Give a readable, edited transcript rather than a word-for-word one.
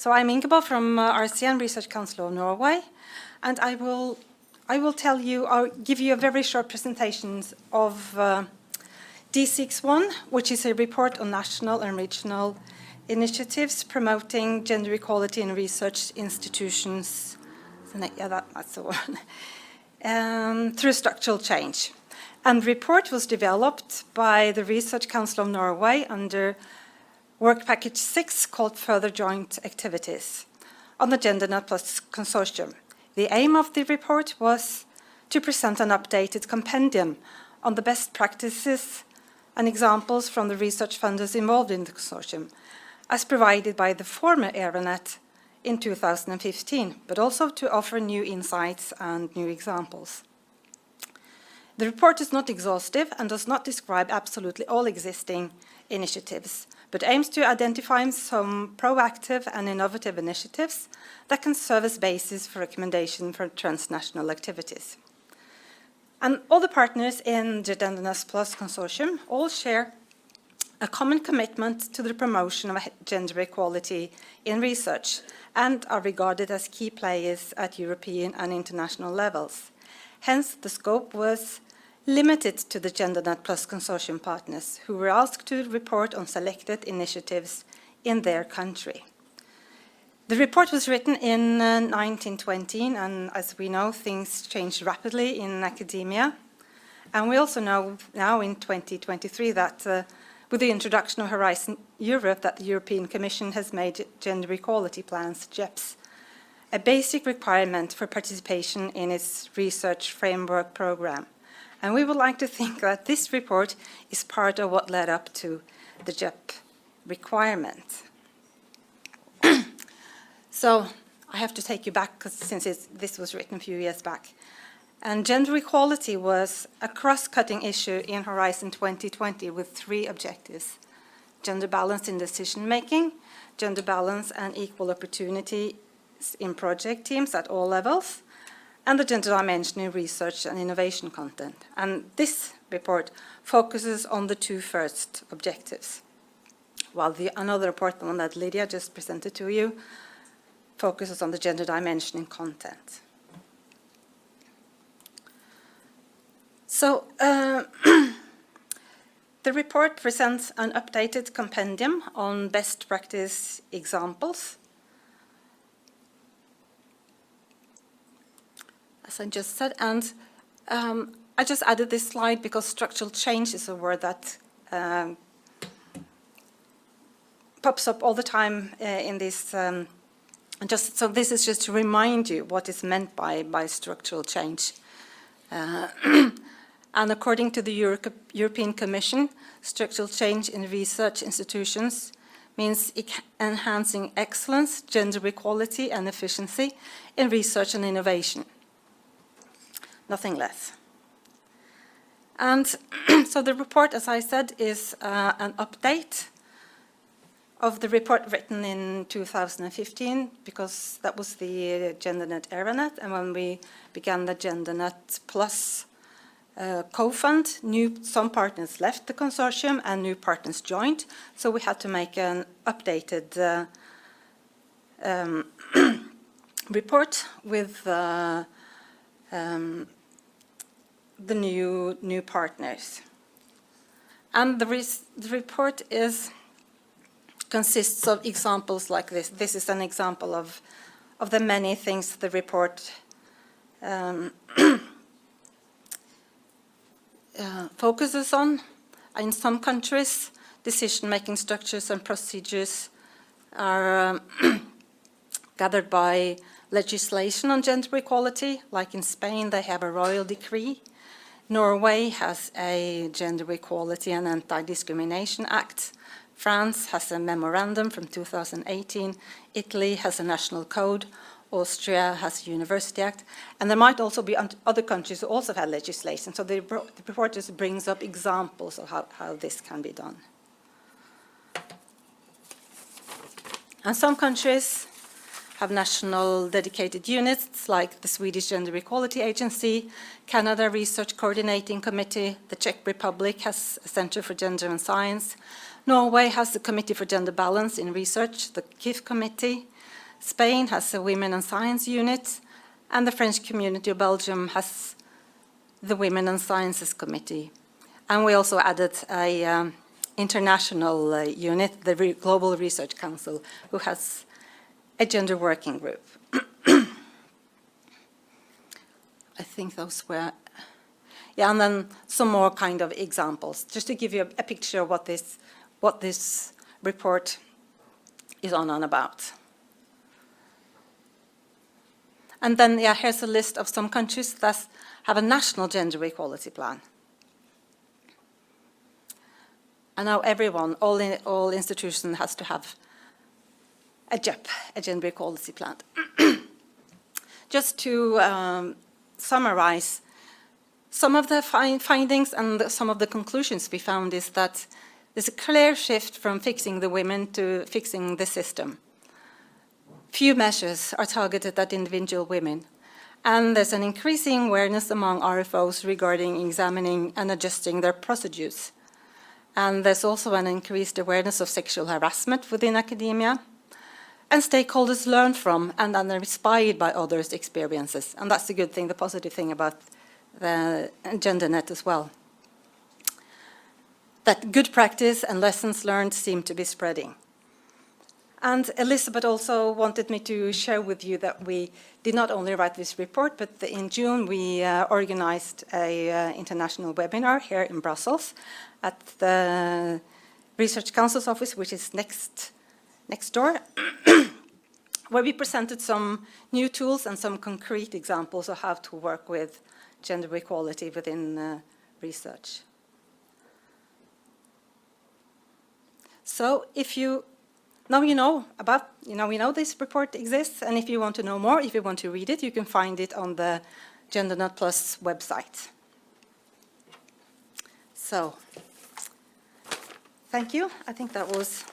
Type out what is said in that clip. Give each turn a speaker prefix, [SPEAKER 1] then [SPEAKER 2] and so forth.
[SPEAKER 1] So I'm Ingeborg from RCN, Research Council of Norway, and I will tell you, I'll give you a very short presentation of D61, which is a report on national and regional initiatives promoting gender equality in research institutions. Yeah, that's the one. Through structural change. And the report was developed by the Research Council of Norway under Work Package 6 called Further Joint Activities on the GenderNet Plus Consortium. The aim of the report was to present an updated compendium on the best practices and examples from the research funders involved in the consortium, as provided by the former RCN in 2015, but also to offer new insights and new examples. The report is not exhaustive and does not describe absolutely all existing initiatives, but aims to identify some proactive and innovative initiatives that can serve as basis for recommendation for transnational activities. And all the partners in the GenderNet Plus Consortium all share a common commitment to the promotion of gender equality in research and are regarded as key players at European and international levels. Hence, the scope was limited to the GenderNet Plus Consortium partners, who were asked to report on selected initiatives in their country. The report was written in 1920, and as we know, things changed rapidly in academia. And we also know now in 2023 that with the introduction of Horizon Europe, that the European Commission has made gender equality plans, GEPs, a basic requirement for participation in its research framework program. And we would like to think that this report is part of what led up to the GEP requirement. So I have to take you back, since this was written a few years back. And gender equality was a cross-cutting issue in Horizon 2020 with 3 objectives: gender balance in decision-making, gender balance and equal opportunity in project teams at all levels, and the gender dimension in research and innovation content. And this report focuses on the 2 first objectives, while another report, the one that Lydia just presented to you, focuses on the gender dimension in content. So the report presents an updated compendium on best practice examples. As I just said, and I just added this slide because structural change is a word that pops up all the time in this. So this is just to remind you what is meant by structural change. And according to the European Commission, structural change in research institutions means enhancing excellence, gender equality and efficiency in research and innovation. Nothing less. And so the report, as I said, is an update of the report written in 2015, because that was the GenderNet EraNet, and when we began the GenderNet Plus co-fund, some partners left the consortium and new partners joined, so we had to make an updated report with the new partners. And the report consists of examples like this. This is an example of the many things the report focuses on. In some countries, decision-making structures and procedures are gathered by legislation on gender equality. Like in Spain, they have a royal decree. Norway has a Gender Equality and Anti-Discrimination Act. France has a memorandum from 2018. Italy has a national code. Austria has a University Act. And there might also be other countries who also have legislation. So the report just brings up examples of how this can be done. And some countries have national dedicated units, like the Swedish Gender Equality Agency, Canada Research Coordinating Committee, the Czech Republic has a Center for Gender and Science, Norway has the Committee for Gender Balance in Research, the KIF Committee, Spain has a Women and Science unit, and the French community of Belgium has the Women and Sciences Committee. And we also added an international unit, the Global Research Council, who has a gender working group. I think those were, yeah, and then some more kind of examples, just to give you a picture of what this report is on and about. And then, yeah, here's a list of some countries that have a national gender equality plan. And now everyone, all institutions has to have a GEP, a gender equality plan. Just to summarize, some of the findings and some of the conclusions we found is that there's a clear shift from fixing the women to fixing the system. Few measures are targeted at individual women, and there's an increasing awareness among RFOs regarding examining and adjusting their procedures. And there's also an increased awareness of sexual harassment within academia, and stakeholders learn from and are inspired by others' experiences. And that's the good thing, the positive thing about the GenderNet as well. That good practice and lessons learned seem to be spreading. And Elizabeth also wanted me to share with you that we did not only write this report, but in June we organized an international webinar here in Brussels at the Research Council's office, which is next door, where we presented some new tools and some concrete examples of how to work with gender equality within research. So if you now you know this report exists, and if you want to know more, if you want to read it, you can find it on the GenderNet Plus website. So, thank you. I think that was